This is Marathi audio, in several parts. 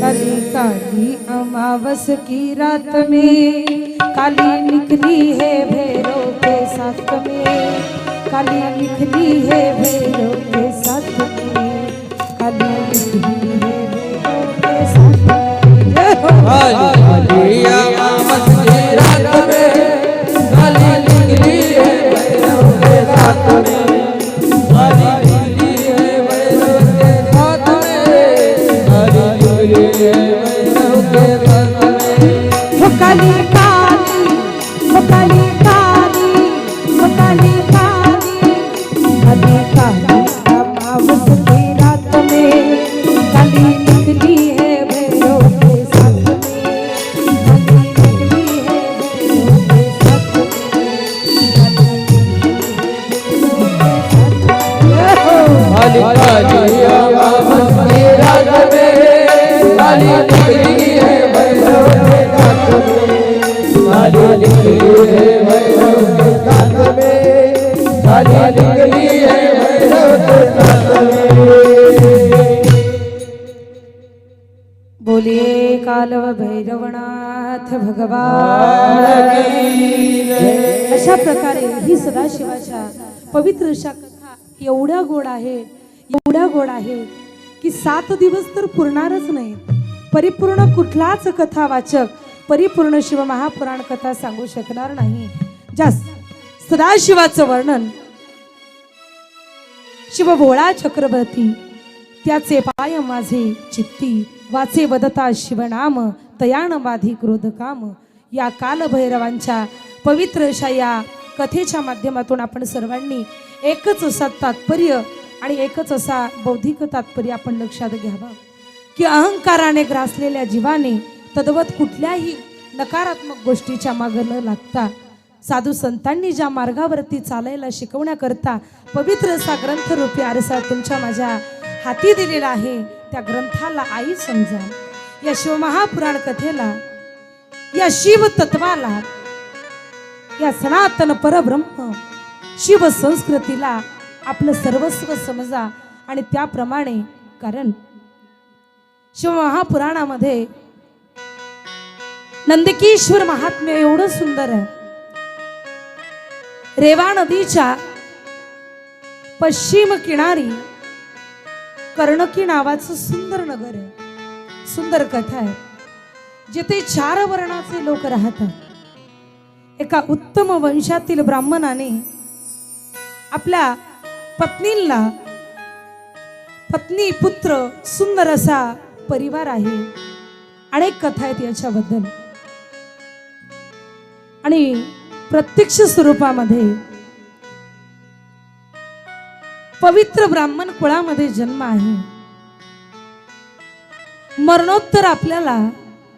काली काली अमावस की रात में काली निकली है भैरव के साथ में, काली निकली है भैरव के साथ में, काली निकली है भैरव के साथ में। काली अमावस की रात में काली निकली है भैरव के साथ में, काली निकली है भैरव के साथ में, काली निकली है भैरव के साथ में। वो काली काली, वो काली काली, वो काली काली, काली काली अमावस की रात में काली निकली है भैरव के साथ में, काली निकली है भैरव के साथ में, काली काली अमावस की रात में काली निकली है भैरव के साथ में, काली निकली है भैरव के साथ में, काली निकली है भैरव के साथ में। बोलिए कालव भैरवनाथ भगवान की जय। अशा प्रकारे ही सदाशिवाच्या पवित्र अशा कथा एवढ्या गोड आहे, एवढ्या गोड आहे की 7 दिवस तर पुरणारच नाही, परिपूर्ण कुठलाच कथा वाचक परिपूर्ण शिव महापुराण कथा सांगू शकणार नाही। ज्या सदाशिवाचं वर्णन शिव भोळा चक्रवर्ती त्याचे पाय माझे चित्ती वाचे वदता शिवनाम तयान बाधी क्रोध काम, या कालभैरवांच्या पवित्र अशा या कथेच्या माध्यमातून आपण सर्वांनी एकच असा तात्पर्य आणि एकच असा बौद्धिक तात्पर्य आपण लक्षात घ्यावा की अहंकाराने ग्रासलेल्या जीवाने तद्वत कुठल्याही नकारात्मक गोष्टीच्या मागे न लागता साधू संतांनी ज्या मार्गावरती चालायला शिकवण्याकरता पवित्र असा ग्रंथरूपी आरसा तुमच्या माझ्या हाती दिलेला आहे, त्या ग्रंथाला आई समजा, या शिवमहापुराण कथेला, या शिव तत्वाला, या सनातन परब्रह्म शिव संस्कृतीला आपलं सर्वस्व समजा आणि त्याप्रमाणे, कारण शिवमहापुराणामध्ये नंदकेश्वर महात्म्य एवढं सुंदर आहे। रेवा नदीच्या पश्चिम किनारी कर्णकी नावाचं सुंदर नगर आहे, सुंदर कथा आहे, जिथे 4 वर्णाचे लोक राहतात। एका उत्तम वंशातील ब्राह्मणाने आपल्या पत्नीला, पत्नी पुत्र सुंदर असा परिवार आहे, अनेक कथा आहेत याच्याबद्दल, आणि प्रत्यक्ष स्वरूपामध्ये पवित्र ब्राह्मण कुळामध्ये जन्म आहे। मरणोत्तर आपल्याला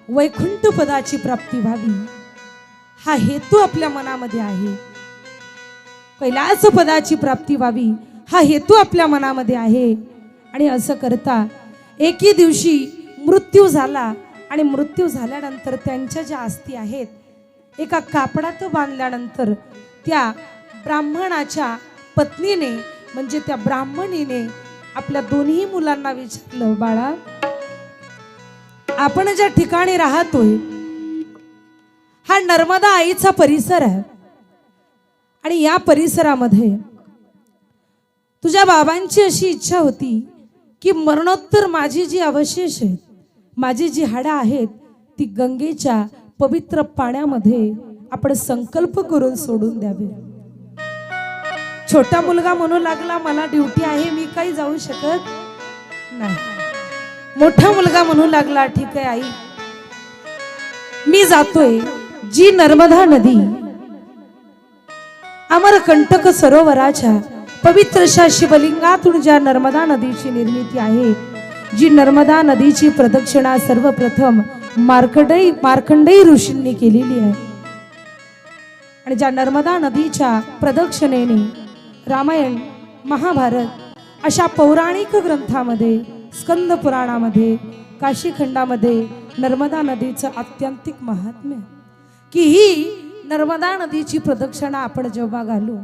वैकुंठ पदाची प्राप्ती व्हावी हा हेतू आपल्या मनामध्ये आहे, कैलास पदाची प्राप्ती व्हावी हा हेतू आपल्या मनामध्ये आहे। आणि असं करता एके दिवशी मृत्यू झाला, आणि मृत्यू झाल्यानंतर त्यांच्या ज्या अस्थी आहेत एका कापडात बांधल्यानंतर त्या ब्राह्मणाच्या पत्नीने म्हणजे त्या ब्राह्मणीने आपल्या दोन्ही मुलांना विचारलं, बाळा आपण ज्या ठिकाणी राहतोय हा नर्मदा आईचा परिसर आहे, आणि या परिसरामध्ये तुझ्या बाबांची अशी इच्छा होती की मरणोत्तर माझी जी अवशेष आहेत, माझी जी हाडं आहेत ती गंगेच्या पवित्र पाण्यामध्ये आपण संकल्प करून सोडून द्यावे। छोटा मुलगा म्हणू लागला, मला ड्युटी आहे, मी काही जाऊ शकत नाही। मोठा मुलगा म्हणू लागला, ठीक आहे आई, मी जातोय। जी नर्मदा नदी अमरकंटक सरोवराच्या पवित्र अशा शिवलिंगातून ज्या नर्मदा नदीची निर्मिती आहे, जी नर्मदा नदीची प्रदक्षिणा सर्वप्रथम मार्कंडेय ऋषींनी केलेली आहे, आणि ज्या नर्मदा नदीच्या प्रदक्षिणेने रामायण महाभारत अशा पौराणिक ग्रंथामध्ये, स्कंद पुराणामध्ये, काशीखंडामध्ये नर्मदा नदीचं आत्यंतिक महात्म्य की ही नर्मदा नदीची प्रदक्षिणा आपण जेव्हा घालू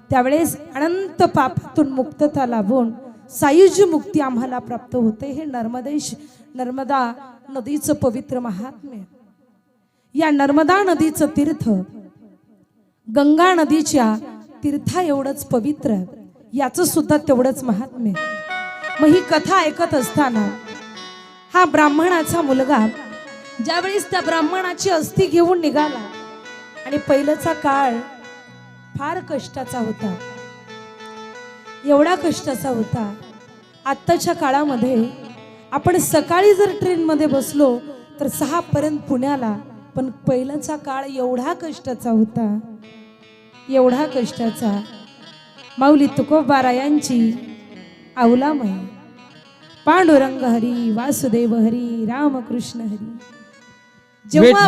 त्यावेळेस अनंत पापातून मुक्तता लाभून सायुज्य मुक्ती आम्हाला प्राप्त होते। हे नर्मदा नदीचं पवित्र महात्म्य, या नर्मदा नदीचं तीर्थ गंगा नदीच्या तीर्था एवढंच पवित्र, याचं सुद्धा तेवढंच महात्म्य. मग ही कथा ऐकत असताना हा ब्राह्मणाचा मुलगा ज्यावेळेस त्या ब्राह्मणाची अस्थी घेऊन निघाला, आणि पहिल्याचा काळ फार कष्टाचा होता, एवढा कष्टाचा होता. आत्ताच्या काळामध्ये आपण सकाळी जर ट्रेनमध्ये बसलो तर 6 पर्यंत पुण्याला, पण पहिल्याचा काळ एवढा कष्टाचा होता, एवढा कष्टाचा. माऊली तुकोबारायांची अवलामय, पांडुरंग हरी वासुदेव हरी रामकृष्ण हरी. जेव्हा